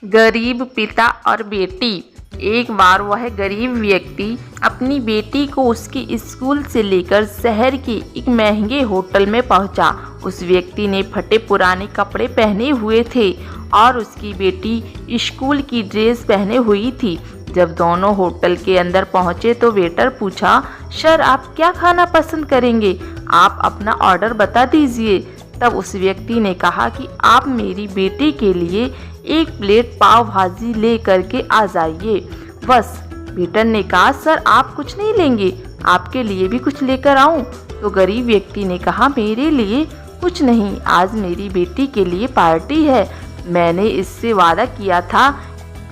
गरीब पिता और बेटी। एक बार वह गरीब व्यक्ति अपनी बेटी को उसके स्कूल से लेकर शहर के एक महंगे होटल में पहुंचा। उस व्यक्ति ने फटे पुराने कपड़े पहने हुए थे और उसकी बेटी स्कूल की ड्रेस पहने हुई थी। जब दोनों होटल के अंदर पहुंचे तो वेटर पूछा, सर आप क्या खाना पसंद करेंगे? आप अपना ऑर्डर बता दीजिए। तब उस व्यक्ति ने कहा कि आप मेरी बेटी के लिए एक प्लेट पाव भाजी ले करके आ जाइए। बस। वेटर ने कहा, सर आप कुछ नहीं लेंगे? आपके लिए भी कुछ लेकर आऊं? तो गरीब व्यक्ति ने कहा, मेरे लिए कुछ नहीं, आज मेरी बेटी के लिए पार्टी है। मैंने इससे वादा किया था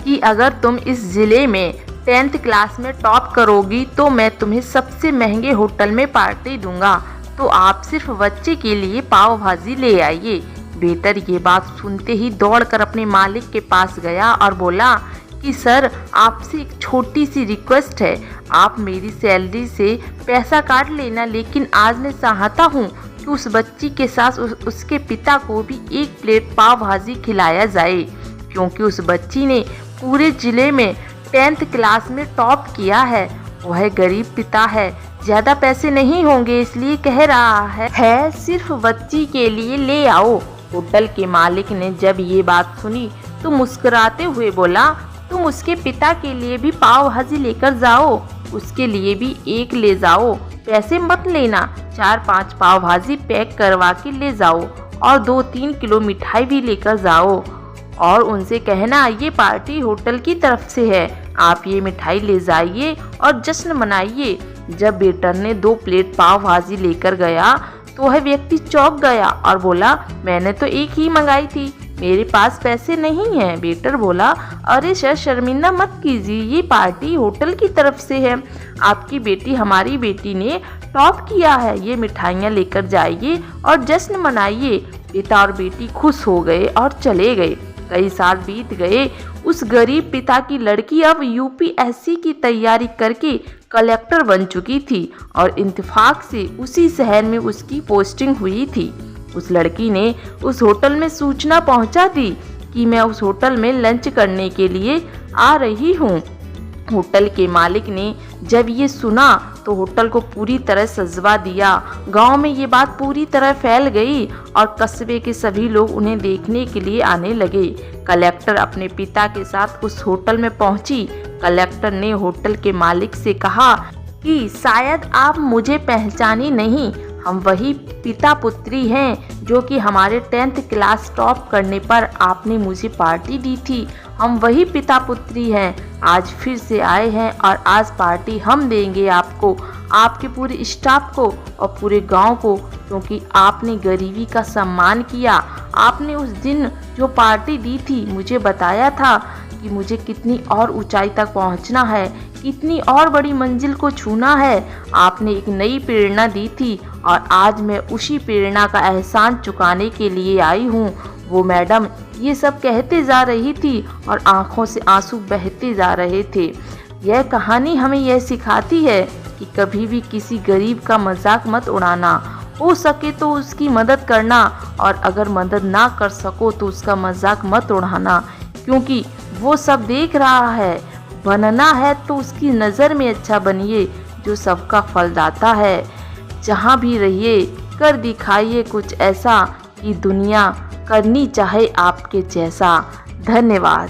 कि अगर तुम इस ज़िले में 10th क्लास में टॉप करोगी तो मैं तुम्हें सबसे महंगे होटल में पार्टी दूंगा, तो आप सिर्फ बच्चे के लिए पाव भाजी ले आइए। वेटर ये बात सुनते ही दौड़कर अपने मालिक के पास गया और बोला कि सर आपसे एक छोटी सी रिक्वेस्ट है, आप मेरी सैलरी से पैसा काट लेना, लेकिन आज मैं चाहता हूँ कि उस बच्ची के साथ उसके पिता को भी एक प्लेट पाव भाजी खिलाया जाए, क्योंकि उस बच्ची ने पूरे ज़िले में 10th क्लास में टॉप किया है। वह गरीब पिता है, ज़्यादा पैसे नहीं होंगे, इसलिए कह रहा है सिर्फ बच्ची के लिए ले आओ। होटल के मालिक ने जब ये बात सुनी तो मुस्कुराते हुए बोला, तुम उसके पिता के लिए भी पाव भाजी लेकर जाओ, उसके लिए भी एक ले जाओ, पैसे मत लेना। 4-5 पाव भाजी पैक करवा के ले जाओ और 2-3 किलो मिठाई भी लेकर जाओ और उनसे कहना ये पार्टी होटल की तरफ से है, आप ये मिठाई ले जाइए और जश्न मनाइए। जब वेटर ने 2 प्लेट पाव भाजी लेकर गया तो वह व्यक्ति चौंक गया और बोला, मैंने तो एक ही मंगाई थी, मेरे पास पैसे नहीं हैं। वेटर बोला, अरे सर शर्मिंदा मत कीजिए, ये पार्टी होटल की तरफ से है, आपकी बेटी हमारी बेटी ने टॉप किया है, ये मिठाइयाँ लेकर जाइए और जश्न मनाइए। पिता और बेटी खुश हो गए और चले गए। कई साल बीत गए। उस गरीब पिता की लड़की अब यूपीएससी की तैयारी करके कलेक्टर बन चुकी थी और इत्तेफाक से उसी शहर में उसकी पोस्टिंग हुई थी। उस लड़की ने उस होटल में सूचना पहुंचा दी कि मैं उस होटल में लंच करने के लिए आ रही हूं। होटल के मालिक ने जब ये सुना तो होटल को पूरी तरह सजवा दिया। गांव में ये बात पूरी तरह फैल गई और कस्बे के सभी लोग उन्हें देखने के लिए आने लगे। कलेक्टर अपने पिता के साथ उस होटल में पहुंची। कलेक्टर ने होटल के मालिक से कहा कि शायद आप मुझे पहचाने नहीं, हम वही पिता पुत्री हैं जो कि हमारे 10th क्लास टॉप करने पर आपने मुझे पार्टी दी थी। हम वही पिता पुत्री हैं, आज फिर से आए हैं और आज पार्टी हम देंगे आपको, आपके पूरे स्टाफ को और पूरे गांव को, क्योंकि आपने गरीबी का सम्मान किया। आपने उस दिन जो पार्टी दी थी मुझे बताया था कि मुझे कितनी और ऊंचाई तक पहुंचना है, कितनी और बड़ी मंजिल को छूना है। आपने एक नई प्रेरणा दी थी और आज मैं उसी प्रेरणा का एहसान चुकाने के लिए आई हूँ। वो मैडम ये सब कहते जा रही थी और आंखों से आंसू बहते जा रहे थे। यह कहानी हमें यह सिखाती है कि कभी भी किसी गरीब का मजाक मत उड़ाना, हो सके तो उसकी मदद करना और अगर मदद ना कर सको तो उसका मजाक मत उड़ाना, क्योंकि वो सब देख रहा है। बनना है तो उसकी नज़र में अच्छा बनिए जो सबका फलदाता है। जहाँ भी रहिए कर दिखाइए कुछ ऐसा कि दुनिया करनी चाहे आपके जैसा। धन्यवाद।